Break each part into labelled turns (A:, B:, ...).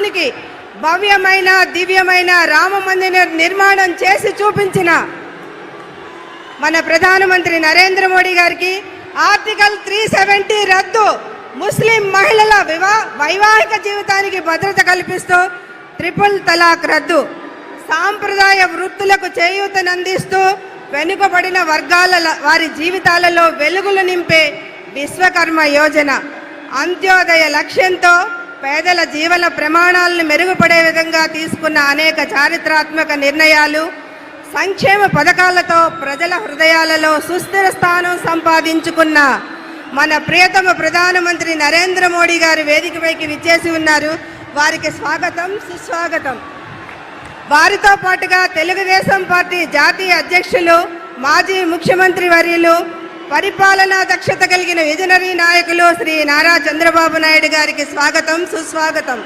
A: రామునికి భవ్యమైన దివ్యమైన రామ మందిర నిర్మాణం చేసి చూపించిన మన ప్రధానమంత్రి నరేంద్ర మోడీ గారికి ఆర్టికల్ 370 రద్దు, ముస్లిం మహిళల వైవాహిక జీవితానికి భద్రత కల్పిస్తూ ట్రిపుల్ తలాక్ రద్దు, సాంప్రదాయ వృత్తులకు చేయూతనందిస్తూ వెనుకబడిన వర్గాల వారి జీవితాలలో వెలుగులు నింపే విశ్వకర్మ యోజన, అంత్యోదయ లక్ష్యంతో పేదల జీవన ప్రమాణాలను మెరుగుపడే విధంగా తీసుకున్న అనేక చారిత్రాత్మక నిర్ణయాలు, సంక్షేమ పథకాలతో ప్రజల హృదయాలలో సుస్థిర స్థానం సంపాదించుకున్న మన ప్రియతమ ప్రధానమంత్రి నరేంద్ర మోడీ గారు వేదికపైకి విచ్చేసి ఉన్నారు. వారికి స్వాగతం, సుస్వాగతం. వారితో పాటుగా తెలుగుదేశం పార్టీ జాతీయ అధ్యక్షులు, మాజీ ముఖ్యమంత్రి వర్యులు, పరిపాలనా దక్షత కలిగిన విజనరీ నాయకులు శ్రీ నారా చంద్రబాబు నాయుడు గారికి స్వాగతం, సుస్వాగతం.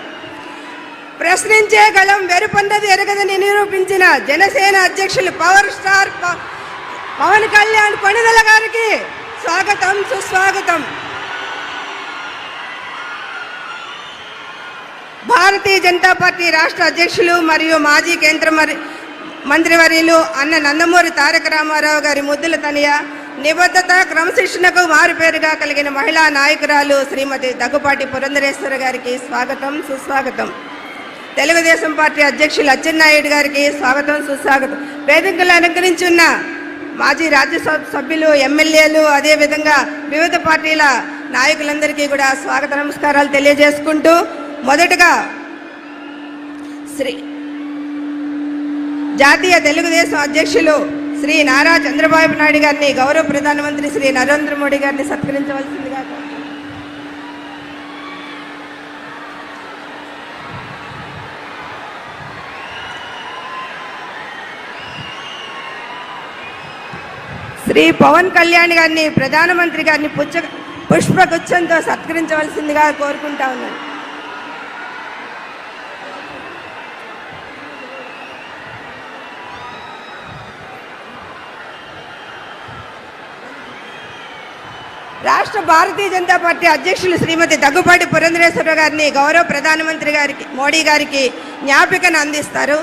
A: ప్రశ్నించే గళం వెరుపొందది ఎరగదని నిరూపించిన జనసేన అధ్యక్షులు పవర్ స్టార్ పవన్ కళ్యాణ్ కొణిదెల గారికి స్వాగతం, సుస్వాగతం. భారతీయ జనతా పార్టీ రాష్ట్ర అధ్యక్షులు మరియు మాజీ కేంద్ర మంత్రివర్యులు అన్న నందమూరి తారక రామారావు గారి ముద్దుల తనయ, నిబద్ధత క్రమశిక్షణకు మారుపేరుగా కలిగిన మహిళా నాయకురాలు శ్రీమతి దగ్గుపాటి పురంధరేశ్వరి గారికి స్వాగతం, సుస్వాగతం. తెలుగుదేశం పార్టీ అధ్యక్షులు అచ్చెన్నాయుడు గారికి స్వాగతం, సుస్వాగతం. వేదికలు అలంకరించున్న మాజీ రాజ్యసభ సభ్యులు, ఎమ్మెల్యేలు, అదేవిధంగా వివిధ పార్టీల నాయకులందరికీ కూడా స్వాగత నమస్కారాలు తెలియజేసుకుంటూ, మొదటగా జాతీయ తెలుగుదేశం అధ్యక్షులు శ్రీ నారా చంద్రబాబు నాయుడు గారిని గౌరవ ప్రధానమంత్రి శ్రీ నరేంద్ర మోడీ గారిని సత్కరించవలసిందిగా. శ్రీ పవన్ కళ్యాణ్ గారిని ప్రధానమంత్రి గారిని పుష్పగుచ్చంతో సత్కరించవలసిందిగా కోరుకుంటా ఉన్నాను. రాష్ట్ర భారతీయ జనతా పార్టీ అధ్యక్షులు శ్రీమతి దగ్గుపాటి పురంధరేశ్వరి గారిని గౌరవ ప్రధానమంత్రి గారికి మోడీ గారికి జ్ఞాపికను అందిస్తారు.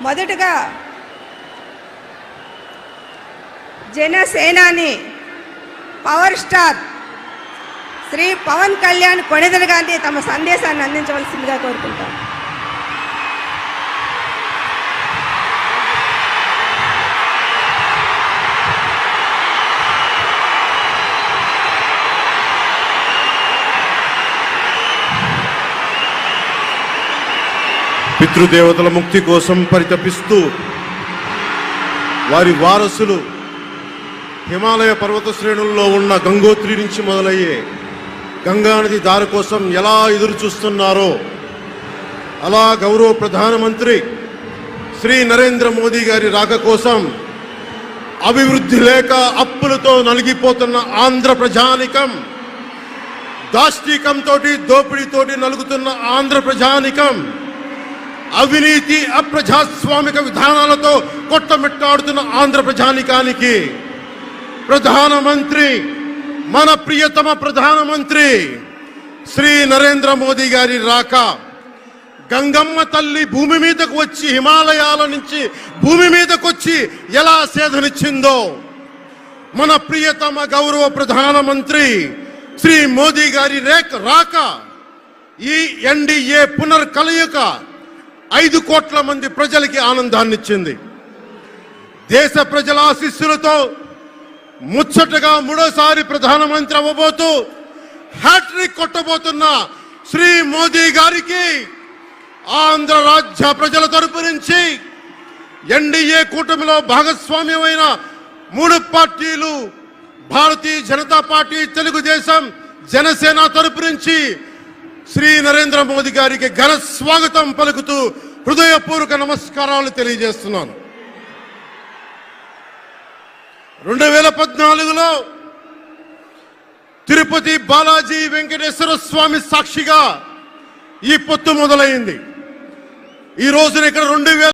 A: మొదటగా జనసేనాని పవర్ స్టార్ శ్రీ పవన్ కళ్యాణ్ కొణిదెల గారిని తమ సందేశాన్ని అందించవలసిందిగా కోరుకుంటాం.
B: పితృదేవతల ముక్తి కోసం పరితపిస్తూ వారి వారసులు హిమాలయ పర్వత శ్రేణుల్లో ఉన్న గంగోత్రి నుంచి మొదలయ్యే గంగానది దారి కోసం ఎలా ఎదురు చూస్తున్నారో అలా గౌరవ ప్రధానమంత్రి శ్రీ నరేంద్ర మోదీ గారి రాక కోసం అభివృద్ధి లేక అప్పులతో నలిగిపోతున్న ఆంధ్ర ప్రజానికం, దాష్టీకంతో దోపిడీతోటి నలుగుతున్న ఆంధ్ర ప్రజానికం, అవినీతి అప్రజాస్వామిక విధానాలతో కొట్టమిట్టాడుతున్న ఆంధ్ర ప్రజానికానికి ప్రధానమంత్రి, మన ప్రియతమ ప్రధానమంత్రి శ్రీ నరేంద్ర మోదీ గారి రాక, గంగమ్మ తల్లి భూమి మీదకు వచ్చి హిమాలయాల నుంచి భూమి మీదకు వచ్చి ఎలా సేధనిచ్చిందో, మన ప్రియతమ గౌరవ ప్రధానమంత్రి శ్రీ మోదీ గారి రాక ఈ ఎన్డీఏ పునర్కలయిక 5 కోట్ల మంది ప్రజలకి ఆనందాన్నిచ్చింది. దేశ ప్రజల ఆశీస్సులతో ముచ్చటగా 3వ ప్రధానమంత్రి అవ్వబోతూ హ్యాట్రిక్ కొట్టబోతున్న శ్రీ మోదీ గారికి ఆంధ్ర రాజ్య ప్రజల తరపు నుంచి, ఎన్డీఏ కూటమిలో భాగస్వామ్యమైన 3 పార్టీలు భారతీయ జనతా పార్టీ, తెలుగుదేశం, జనసేన తరపు నుంచి శ్రీ నరేంద్ర మోదీ గారికి ఘన స్వాగతం పలుకుతూ హృదయపూర్వక నమస్కారాలు తెలియజేస్తున్నాను. 2014లో తిరుపతి బాలాజీ వెంకటేశ్వర స్వామి సాక్షిగా ఈ పొత్తు మొదలైంది. ఈ రోజున ఇక్కడ 2000